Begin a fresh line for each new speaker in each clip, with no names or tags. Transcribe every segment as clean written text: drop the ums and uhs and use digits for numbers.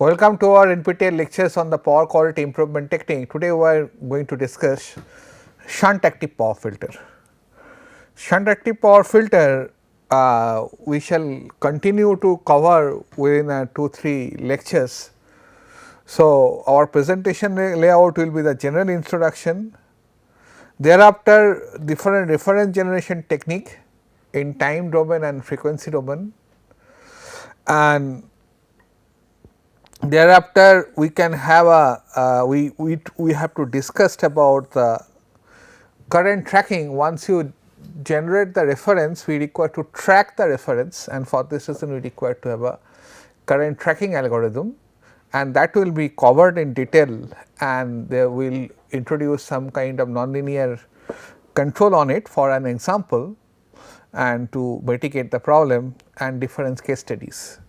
Welcome to our NPTEL lectures on the power quality improvement technique. Today we are going to discuss shunt active power filter. Shunt active power filter we shall continue to cover within 2-3 lectures. So, our presentation layout will be the general introduction, thereafter different reference generation technique in time domain and frequency domain, and thereafter we can have a we have to discuss about the current tracking. Once you generate the reference, we require to track the reference, and for this reason we require to have a current tracking algorithm, and that will be covered in detail, and they will introduce some kind of nonlinear control on it for an example and to mitigate the problem and different case studies.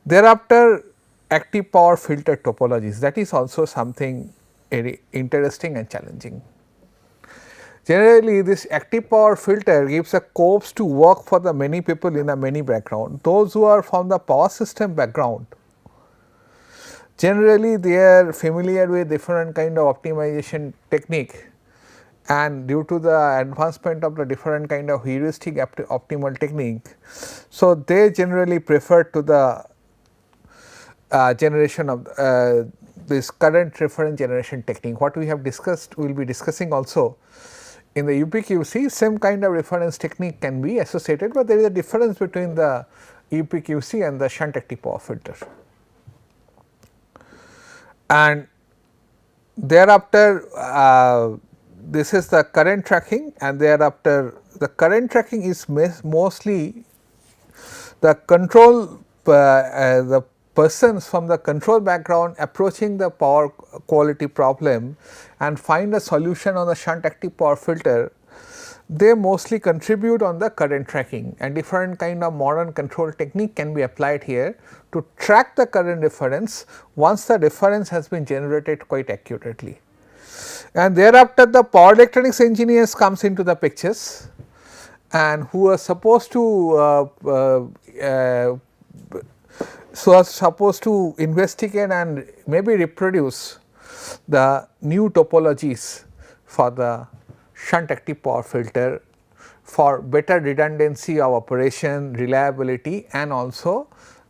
Thereafter, active power filter topologies, that is also something very interesting and challenging. Generally, this active power filter gives a scopes to work for the many people in a many background. Those who are from the power system background, generally they are familiar with different kind of optimization technique, and due to the advancement of the different kind of heuristic optimal technique, so they generally prefer to the generation of this current reference generation technique. What we have discussed, we will be discussing also in the UPQC. Same kind of reference technique can be associated, but there is a difference between the UPQC and the shunt active power filter. And thereafter this is the current tracking, and thereafter the current tracking is mostly the control the persons from the control background approaching the power quality problem and find a solution on the shunt active power filter. They mostly contribute on the current tracking, and different kind of modern control technique can be applied here to track the current reference once the reference has been generated quite accurately. And thereafter the power electronics engineers comes into the pictures, and who are supposed to investigate and maybe reproduce the new topologies for the shunt active power filter for better redundancy of operation, reliability, and also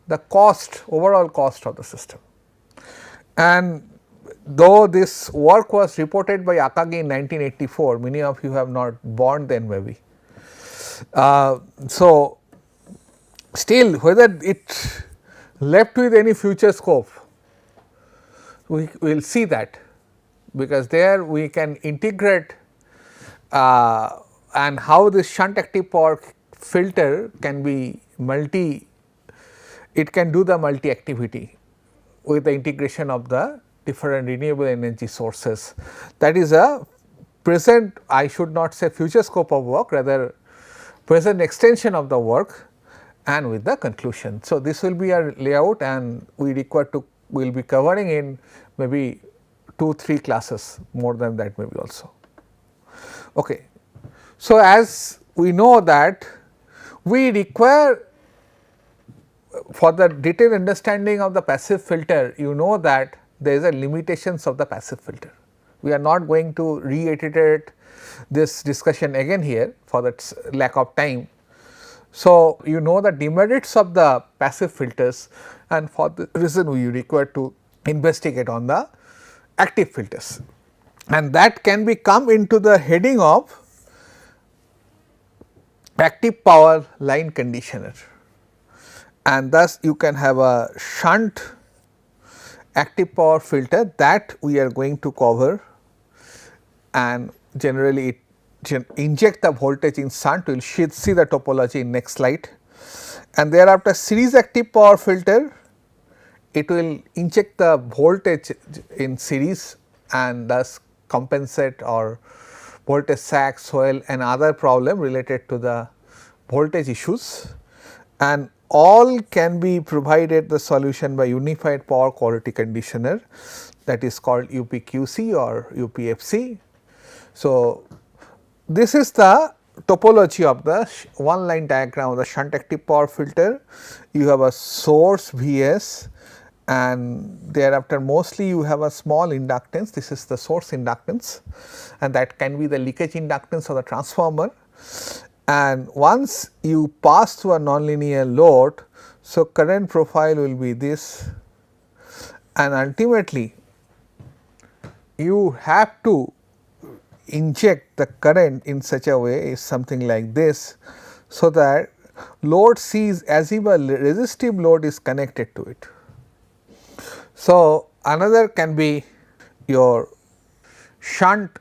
the cost, overall cost of the system. And though this work was reported by Akagi in 1984, many of you have not born then maybe. So, still whether it left with any future scope, we will see that, because there we can integrate and how this shunt active power filter can be it can do the multi activity with the integration of the different renewable energy sources. That is a present, I should not say future scope of work, rather present extension of the work and with the conclusion. So, this will be our layout, and we will be covering in maybe 2-3 classes, more than that maybe also. Okay. So, as we know that we require for the detailed understanding of the passive filter, you know that there is a limitations of the passive filter. We are not going to reiterate this discussion again here for that lack of time. So, you know the demerits of the passive filters, and for the reason we require to investigate on the active filters, and that can be come into the heading of active power line conditioner, and thus you can have a shunt active power filter that we are going to cover, and generally it inject the voltage in shunt. We will see the topology in next slide, and thereafter series active power filter, it will inject the voltage in series and thus compensate or voltage sag, swell, and other problem related to the voltage issues, and all can be provided the solution by unified power quality conditioner, that is called UPQC or UPFC. So, this is the topology of the one line diagram of the shunt active power filter. You have a source Vs and thereafter mostly you have a small inductance, this is the source inductance, and that can be the leakage inductance of the transformer. And once you pass through a nonlinear load, so current profile will be this, and ultimately you have to inject the current in such a way is something like this, so that load C is as if a resistive load is connected to it. So, another can be your shunt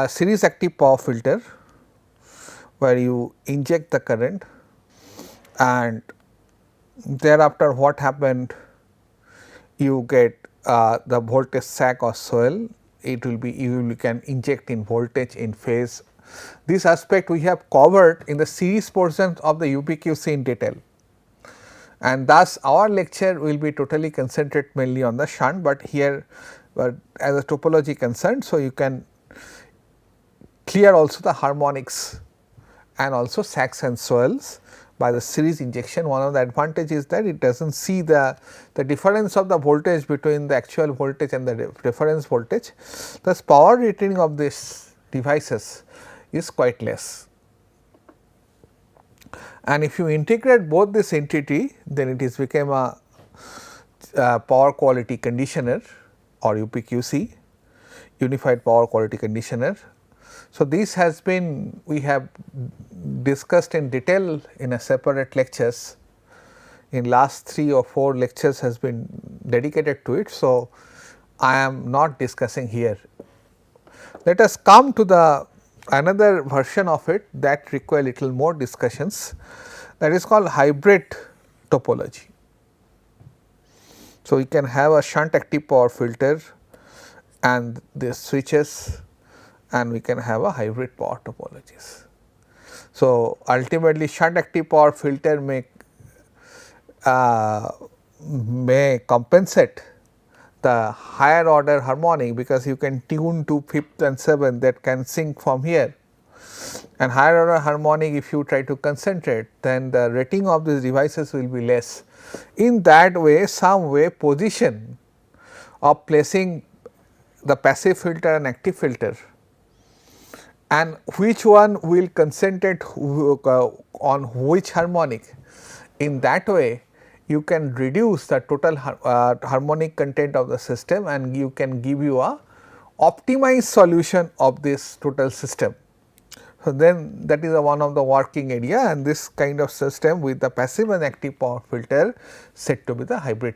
series active power filter, where you inject the current and thereafter what happened, you get the voltage sag or swell, it will be you can inject in voltage in phase. This aspect we have covered in the series portion of the UPQC in detail, and thus our lecture will be totally concentrated mainly on the shunt, but here as a topology concerned. So, you can clear also the harmonics and also sags and swells by the series injection. One of the advantage is that it does not see the difference of the voltage between the actual voltage and the reference voltage. Thus, power retaining of these devices is quite less. And if you integrate both this entity, then it is become a power quality conditioner or UPQC, unified power quality conditioner. So, this has been we have discussed in detail in a separate lectures, in last 3 or 4 lectures has been dedicated to it. So, I am not discussing here. Let us come to the another version of it that require little more discussions, that is called hybrid topology. So, we can have a shunt active power filter and the switches, and we can have a hybrid power topologies. So, ultimately shunt active power filter may compensate the higher order harmonic, because you can tune to 5th and 7th that can sync from here, and higher order harmonic if you try to concentrate, then the rating of these devices will be less. In that way, some way position of placing the passive filter and active filter and which one will concentrate on which harmonic, in that way you can reduce the total harmonic content of the system, and you can give you a optimized solution of this total system. So, then that is one of the working area, and this kind of system with the passive and active power filter said to be the hybrid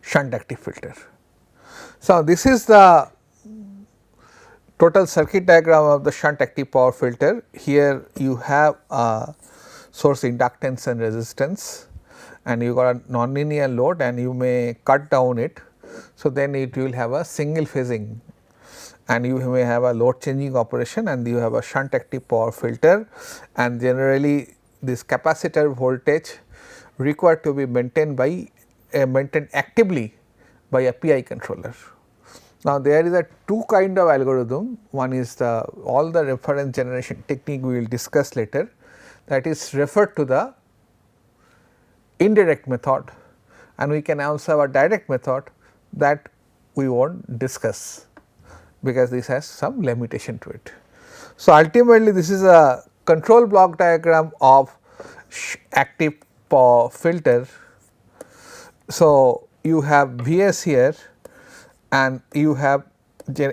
shunt active filter. So, this is the total circuit diagram of the shunt active power filter. Here you have a source inductance and resistance, and you got a nonlinear load, and you may cut down it. So, then it will have a single phasing, and you may have a load changing operation, and you have a shunt active power filter, and generally this capacitor voltage required to be maintained by maintained actively by a PI controller. Now, there is a 2 kind of algorithm, one is the all the reference generation technique we will discuss later, that is referred to the indirect method, and we can also have a direct method that we will not discuss, because this has some limitation to it. So, ultimately this is a control block diagram of active power filter. So, you have Vs here and you have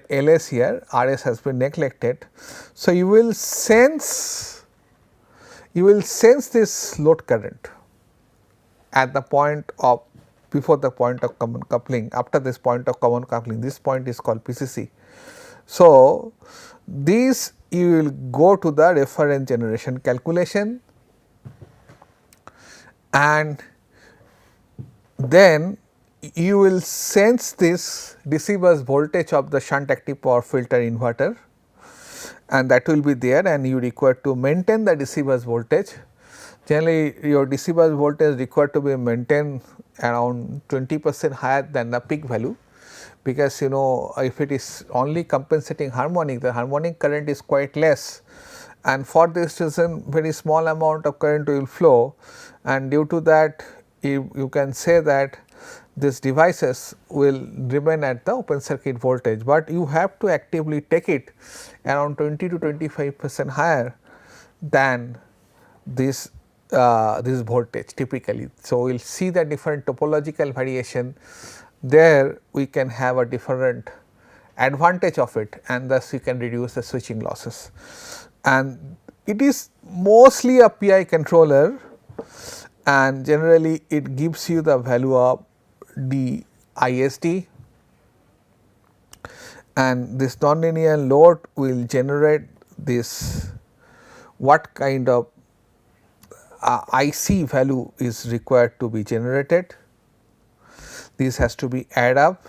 Ls here, Rs has been neglected. So, you will sense this load current at the point of before the point of common coupling, after this point of common coupling, this point is called PCC. So, these you will go to the reference generation calculation, and then you will sense this DC bus voltage of the shunt active power filter inverter, and that will be there, and you require to maintain the DC bus voltage. Generally your DC bus voltage required to be maintained around 20% higher than the peak value, because you know if it is only compensating harmonic, the harmonic current is quite less, and for this reason very small amount of current will flow, and due to that you can say that these devices will remain at the open circuit voltage, but you have to actively take it around 20 to 25% higher than this voltage typically. So, we will see the different topological variation there, we can have a different advantage of it, and thus we can reduce the switching losses. And it is mostly a PI controller, and generally it gives you the value of d ISD, and this nonlinear load will generate this what kind of IC value is required to be generated. This has to be add up,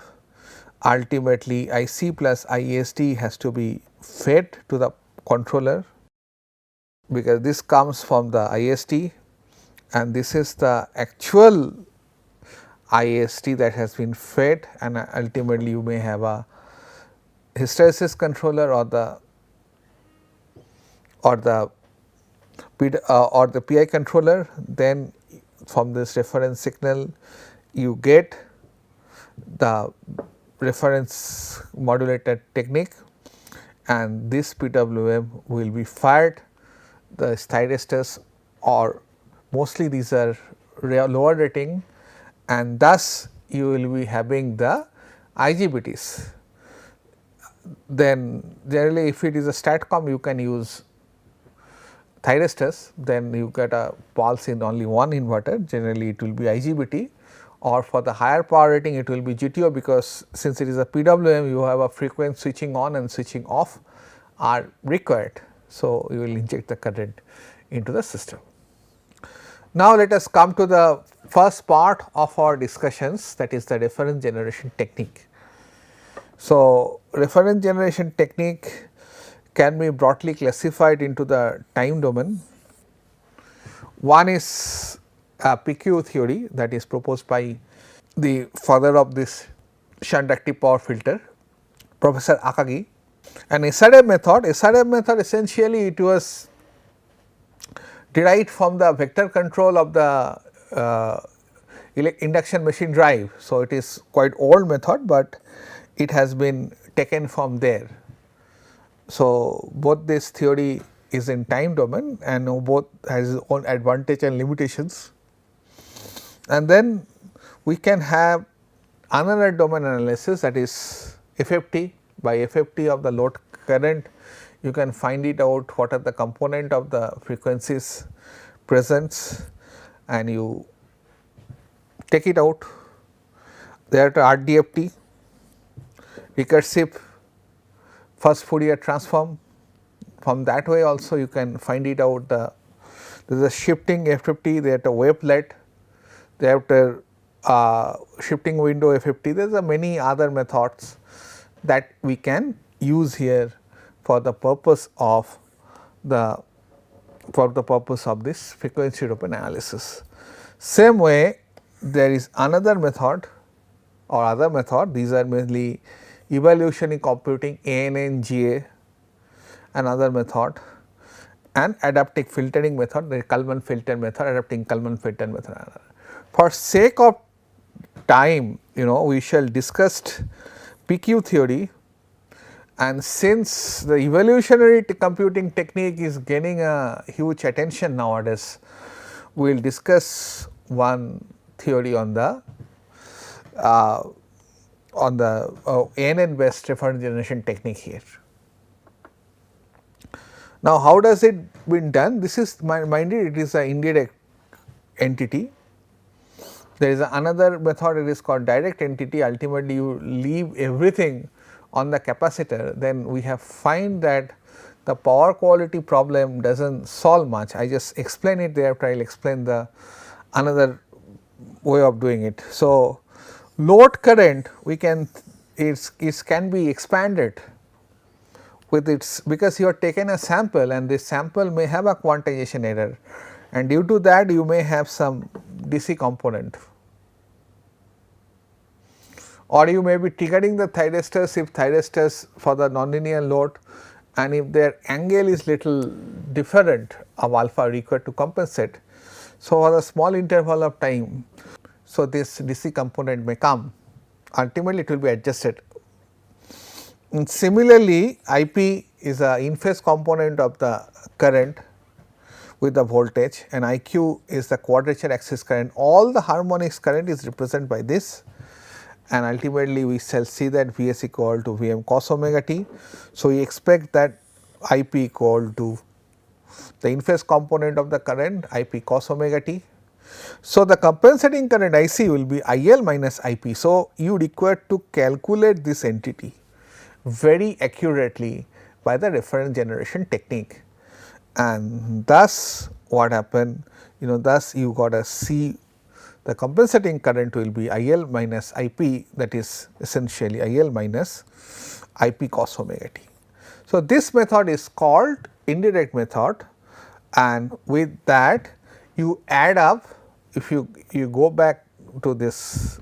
ultimately IC plus ISD has to be fed to the controller, because this comes from the ISD and this is the actual ISD that has been fed, and ultimately you may have a hysteresis controller or the PI controller. Then from this reference signal you get the reference modulated technique, and this PWM will be fired the thyristors, or mostly these are lower rating, and thus you will be having the IGBTs. Then generally if it is a STATCOM you can use thyristors, then you get a pulse in only one inverter, generally it will be IGBT, or for the higher power rating it will be GTO, because since it is a PWM you have a frequent switching on and switching off are required. So, you will inject the current into the system. Now, let us come to the first part of our discussions, that is the reference generation technique. So, reference generation technique can be broadly classified into the time domain. One is PQ theory, that is proposed by the father of this shunt active power filter, Professor Akagi. And SRM method essentially it was derived from the vector control of the induction machine drive. So, it is quite old method, but it has been taken from there. So, both this theory is in time domain and both has its own advantage and limitations. And then we can have another domain analysis, that is FFT. By FFT of the load current you can find it out what are the component of the frequencies present, and you take it out. There are RDFT, recursive first Fourier transform. From that way also you can find it out. There is a shifting FFT, there is a wavelet, there is a shifting window FFT. There are many other methods that we can use here for the purpose of this frequency domain analysis. Same way there is another method or other method, these are mainly evolutionary computing, ANNGA, another method, and adaptive filtering method, the Kalman filter method, adapting Kalman filter method. For sake of time, we shall discuss PQ theory, and since the evolutionary computing technique is gaining a huge attention nowadays, we will discuss one theory on the ANN based reference generation technique here. Now, how does it been done? This is minded it is an indirect entity. There is another method, it is called direct entity. Ultimately, you leave everything on the capacitor, then we have find that the power quality problem does not solve much. I just explain it thereafter, I will explain the another way of doing it. So, load current we can it can be expanded with its, because you have taken a sample and this sample may have a quantization error, and due to that you may have some DC component, or you may be triggering the thyristors if thyristors for the nonlinear load, and if their angle is little different of alpha required to compensate. So, for a small interval of time, So, this DC component may come, ultimately it will be adjusted. And similarly, IP is a in phase component of the current with the voltage, and IQ is the quadrature axis current. All the harmonics current is represented by this, and ultimately we shall see that Vs equal to Vm cos omega t. So, we expect that IP equal to the in phase component of the current IP cos omega t. So, the compensating current IC will be IL minus IP. So, you require to calculate this entity very accurately by the reference generation technique, and thus what happened, thus you got a C, the compensating current will be IL minus IP, that is essentially IL minus IP cos omega t. So, this method is called indirect method, and with that you add up, if you go back to this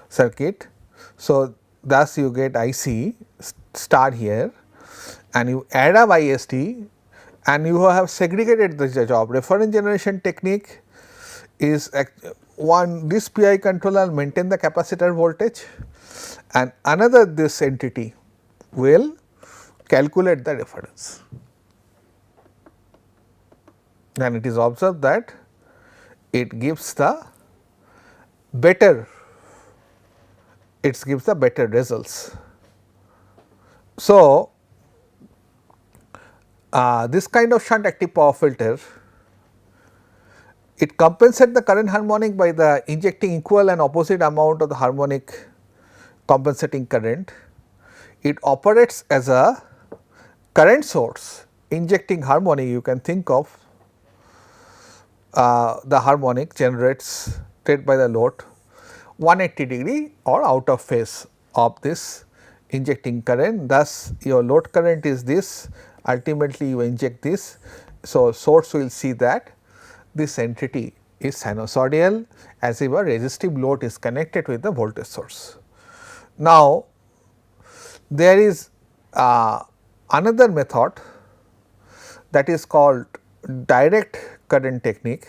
circuit. So, thus you get IC star here, and you add up IST, and you have segregated the job. Reference generation technique is one, this PI controller maintain the capacitor voltage, and another this entity will calculate the reference. And it is observed that it gives the better, it gives the better results. So, this kind of shunt active power filter, it compensates the current harmonic by the injecting equal and opposite amount of the harmonic compensating current. It operates as a current source injecting harmonic. You can think of the harmonic generates by the load 180 degree or out of phase of this injecting current. Thus, your load current is this, ultimately you inject this. So, source will see that this entity is sinusoidal as if a resistive load is connected with the voltage source. Now, there is another method that is called direct current technique.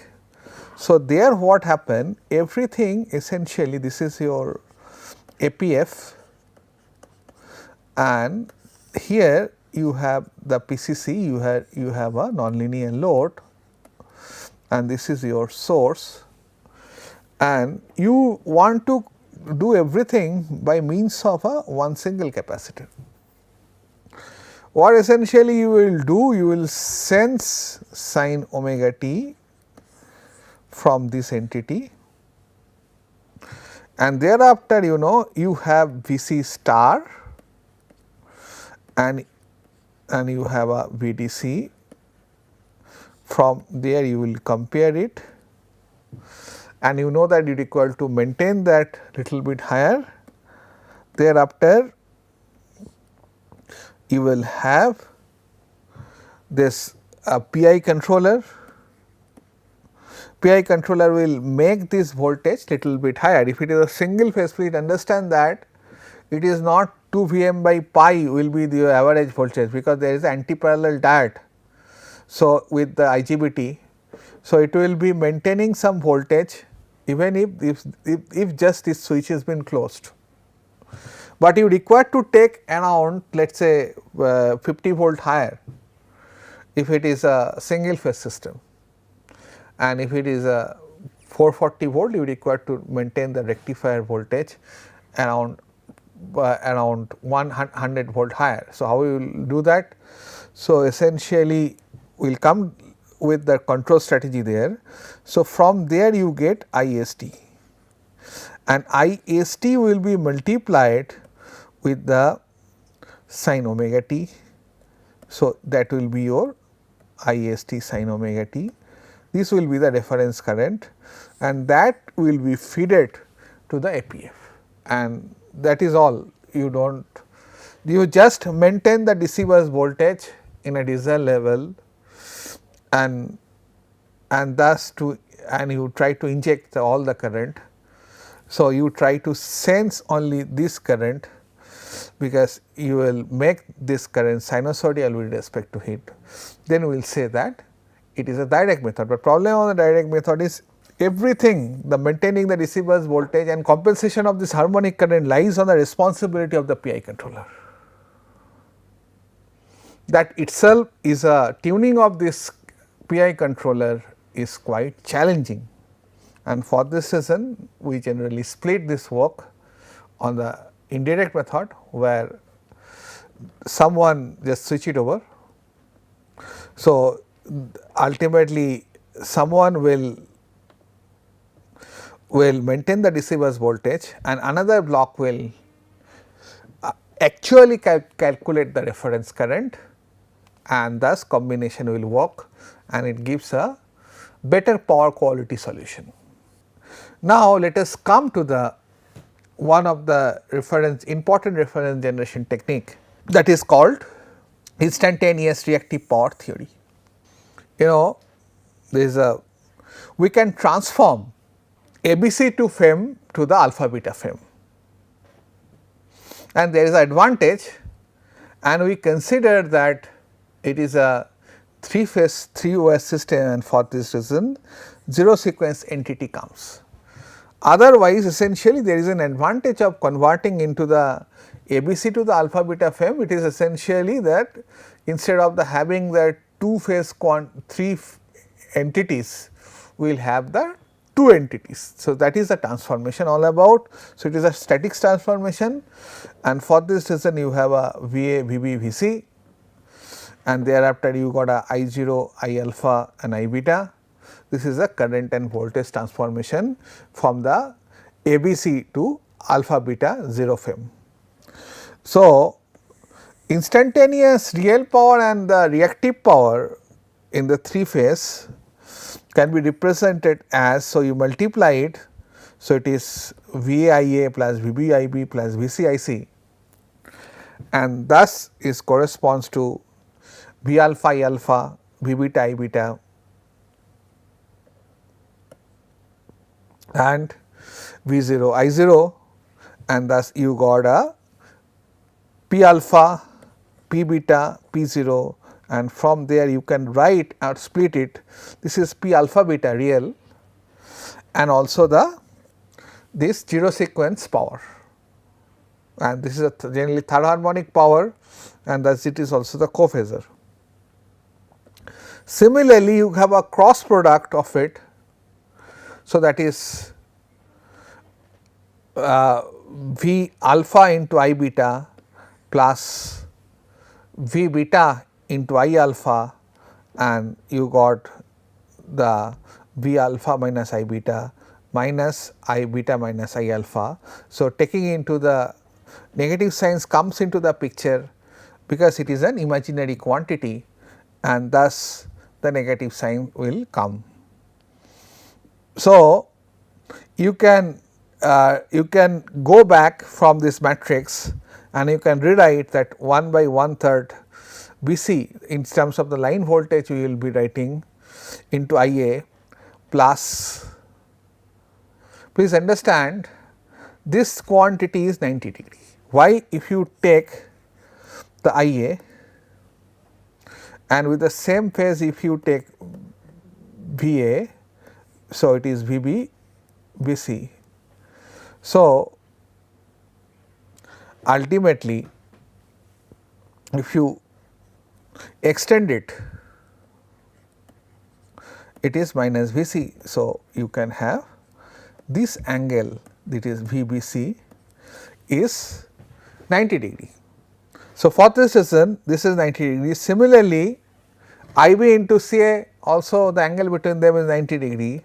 So, there what happened, everything essentially this is your APF, and here you have the PCC, you have a nonlinear load, and this is your source, and you want to do everything by means of a one single capacitor. What essentially you will do, you will sense sin omega t from this entity, and thereafter you have Vc star and you have a VDC. From there you will compare it, and you know that it is equal to maintain that little bit higher. Thereafter you will have this PI controller. PI controller will make this voltage little bit higher. If it is a single phase, please understand that it is not 2 Vm by pi will be the average voltage, because there is anti-parallel diode. So, with the IGBT, so it will be maintaining some voltage even if just this switch has been closed. But you require to take around, let us say 50 volt higher if it is a single phase system, and if it is a 440 volt, you require to maintain the rectifier voltage around 100 volt higher. So, how you will do that? So, essentially we will come with the control strategy there. So, from there you get IST, and IST will be multiplied with the sin omega t. So, that will be your IST sin omega t. This will be the reference current, and that will be fed to the APF, and that is all. You just maintain the DC bus voltage in a diesel level, and thus you try to inject all the current. So, you try to sense only this current, because you will make this current sinusoidal with respect to it. Then we will say that it is a direct method, but problem on the direct method is everything, the maintaining the receiver's voltage and compensation of this harmonic current lies on the responsibility of the PI controller. That itself is a tuning of this PI controller is quite challenging, and for this reason we generally split this work on the indirect method, where someone just switch it over. So, ultimately someone will maintain the receiver's voltage and another block will actually calculate the reference current, and thus combination will work and it gives a better power quality solution. Now, let us come to the one of the important reference generation technique, that is called instantaneous reactive power theory. You know, there is a, we can transform ABC to FEM to the alpha beta FEM, and there is an advantage, and we consider that it is a 3-phase 3-OS system, and for this reason 0 sequence entity comes. Otherwise, essentially there is an advantage of converting into the ABC to the alpha beta FEM. It is essentially that instead of the having the 2-phase 3 entities, we will have the 2 entities. So, that is the transformation all about. So, it is a static transformation, and for this reason you have a VA, VB, VC, and thereafter you got a I0, I alpha and I beta. This is a current and voltage transformation from the ABC to alpha beta 0 FEM. So, instantaneous real power and the reactive power in the 3 phase can be represented as, so you multiply it, so it is VAIA plus VBIB plus VCIC, and thus is corresponds to V alpha I alpha, V beta I beta and V 0 I 0, and thus you got a P alpha, P beta, P 0, and from there you can write or split it. This is P alpha beta real and also the this 0 sequence power, and this is a generally third harmonic power, and thus it is also the cophasor. Similarly, you have a cross product of it. So, that is V alpha into I beta plus V beta into I alpha, and you got the V alpha minus I beta minus I beta minus I alpha. So, taking into the negative signs comes into the picture because it is an imaginary quantity, and thus the negative sign will come. So, you can go back from this matrix and you can rewrite that 1 by 1/3 BC in terms of the line voltage we will be writing into IA plus, please understand this quantity is 90 degree. Why? If you take the IA and with the same phase if you take VA, so it is VB, VC. So, ultimately if you extend it, it is minus VC. So, you can have this angle, that is VBC is 90 degree. So, for this reason this is 90 degree. Similarly, IB into CA also the angle between them is 90 degree,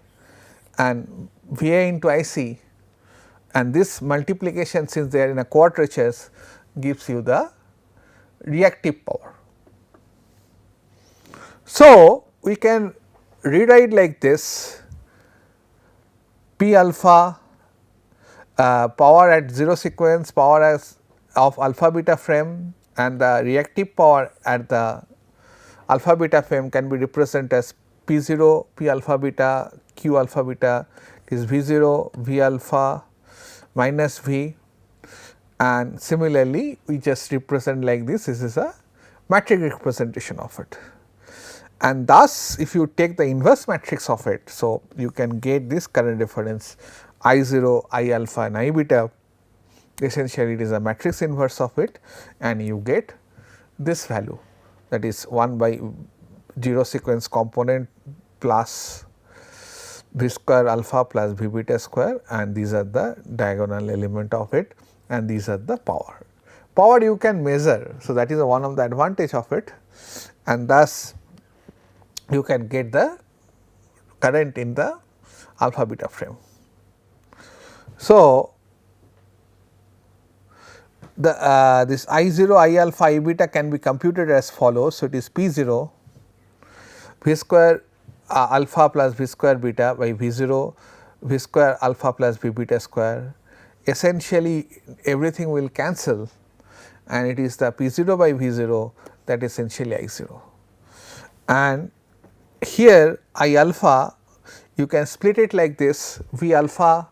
and VA into IC, and this multiplication, since they are in a quadratures, gives you the reactive power. So, we can rewrite like this: P alpha power at 0 sequence power as of alpha beta frame, and the reactive power at the alpha beta frame can be represented as P 0 P alpha beta Q alpha beta is V 0 V alpha minus V, and similarly we just represent like this. This is a matrix representation of it, and thus if you take the inverse matrix of it, so you can get this current difference I 0, I alpha and I beta. Essentially it is a matrix inverse of it, and you get this value, that is 1 by 0 sequence component plus v square alpha plus v beta square, and these are the diagonal element of it, and these are the power. Power you can measure, so that is one of the advantage of it, and thus you can get the current in the alpha beta frame. So, the this I 0, I alpha, I beta can be computed as follows. So, it is P 0 v square alpha plus v square beta by v 0 v square alpha plus v beta square. Essentially everything will cancel, and it is the P 0 by v 0, that is essentially I 0. And here I alpha you can split it like this, v alpha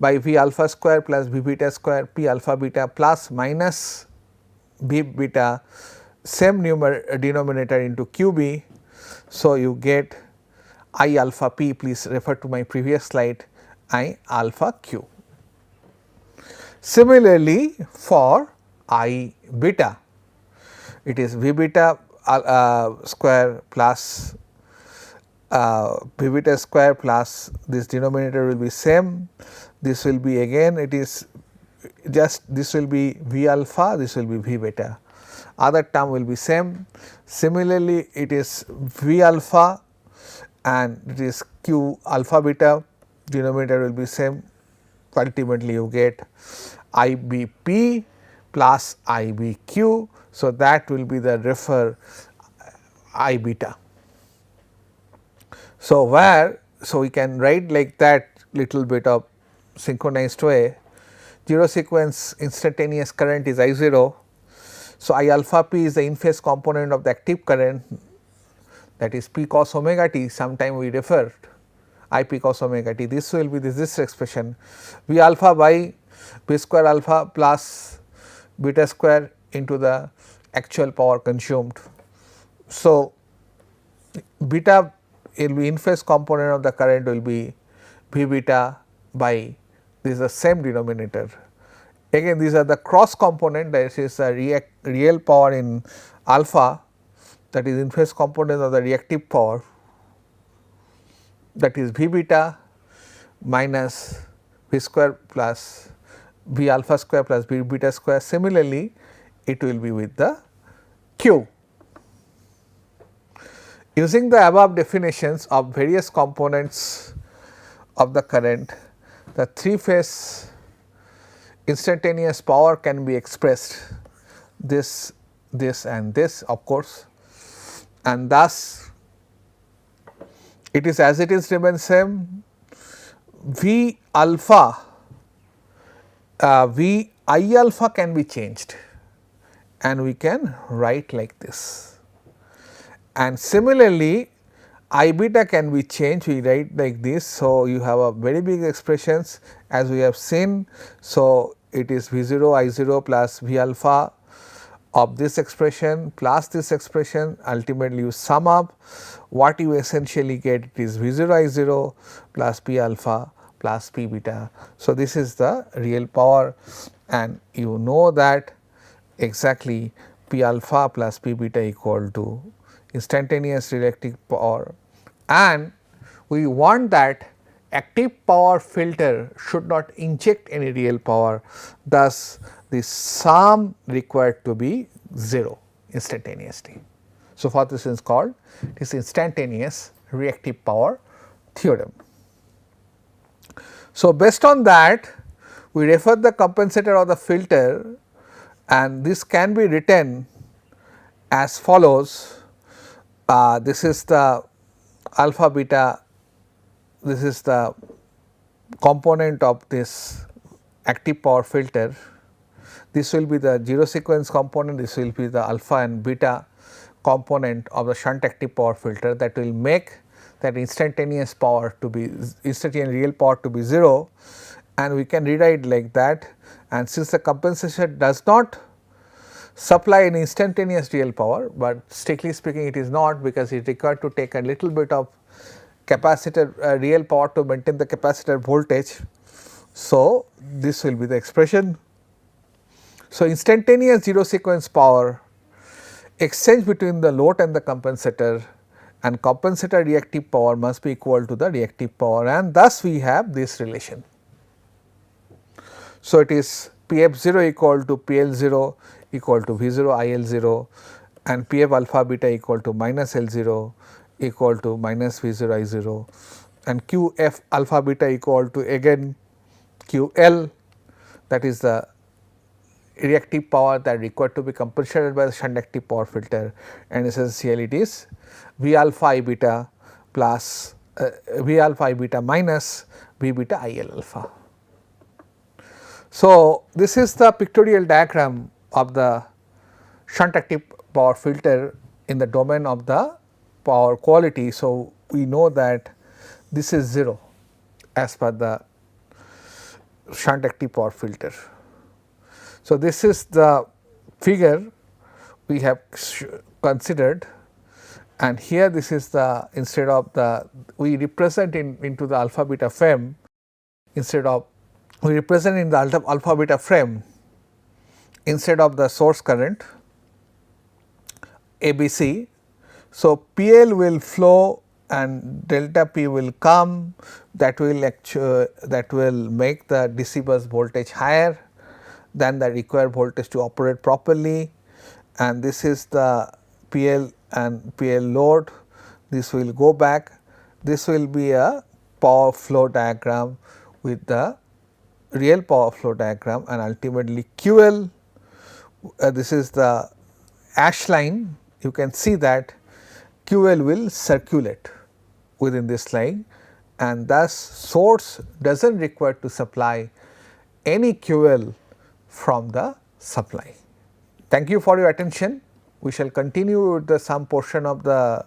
by v alpha square plus v beta square, p alpha beta plus minus v beta, same denominator into qb. So, you get I alpha p, please refer to my previous slide, I alpha q. Similarly, for I beta, it is v beta square plus v beta square plus this denominator will be same, this will be again it is just this will be v alpha, this will be v beta, other term will be same. Similarly, it is v alpha and it is q alpha beta, denominator will be same, ultimately you get I b p plus I b q. So, that will be the refer I beta. So, so we can write like that little bit of synchronized way. 0 sequence instantaneous current is I 0. So, I alpha p is the in phase component of the active current, that is p cos omega t, sometime we referred I p cos omega t. This will be this expression v alpha by b square alpha plus beta square into the actual power consumed. So, beta will be in phase component of the current will be v beta by this is the same denominator. Again these are the cross component, that is the real power in alpha, that is in phase component of the reactive power, that is v beta minus v square plus v alpha square plus v beta square. Similarly, it will be with the q. Using the above definitions of various components of the current, the 3 phase instantaneous power can be expressed this and this of course, and thus it is as it is remain same. V alpha V I alpha can be changed, and we can write like this, and similarly I beta can be changed, we write like this. So, you have a very big expressions as we have seen. So, it is V 0 I 0 plus V alpha of this expression plus this expression, ultimately you sum up what you essentially get, it is V 0 I 0 plus P alpha plus P beta. So, this is the real power, and you know that exactly P alpha plus P beta equal to instantaneous reactive power, and we want that active power filter should not inject any real power, thus the sum required to be 0 instantaneously. So, for this is called this instantaneous reactive power theorem. So, based on that we refer the compensator of the filter, and this can be written as follows. This is the alpha beta, this is the component of this active power filter, this will be the 0 sequence component, this will be the alpha and beta component of the shunt active power filter, that will make that instantaneous power to be instantaneous real power to be 0, and we can rewrite like that. And since the compensation does not supply an instantaneous real power, but strictly speaking it is not, because it required to take a little bit of capacitor real power to maintain the capacitor voltage. So, this will be the expression. So, instantaneous zero sequence power exchange between the load and the compensator, and compensator reactive power must be equal to the reactive power, and thus we have this relation. So, it is Pf 0 equal to PL 0 equal to V 0 IL 0, and Pf alpha beta equal to minus L 0 equal to minus V 0 I 0, and Qf alpha beta equal to again QL, that is the reactive power that required to be compensated by the shunt active power filter, and essentially it is V alpha I beta plus V alpha I beta minus V beta IL alpha. So, this is the pictorial diagram of the shunt active power filter in the domain of the power quality. So, we know that this is 0 as per the shunt active power filter. So, this is the figure we have considered, and here this is the, instead of the, we represent into the alpha beta frame, instead of we represent in the alpha beta frame, instead of the source current ABC. So, PL will flow and delta P will come, that will make the DC bus voltage higher than the required voltage to operate properly, and this is the PL and PL load. This will go back, this will be a power flow diagram with the real power flow diagram, and ultimately QL, this is the ash line, you can see that QL will circulate within this line, and thus source does not require to supply any QL from the supply. Thank you for your attention. We shall continue with the some portion of the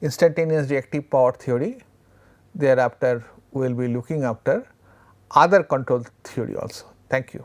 instantaneous reactive power theory. Thereafter, we will be looking after other control theory also. Thank you.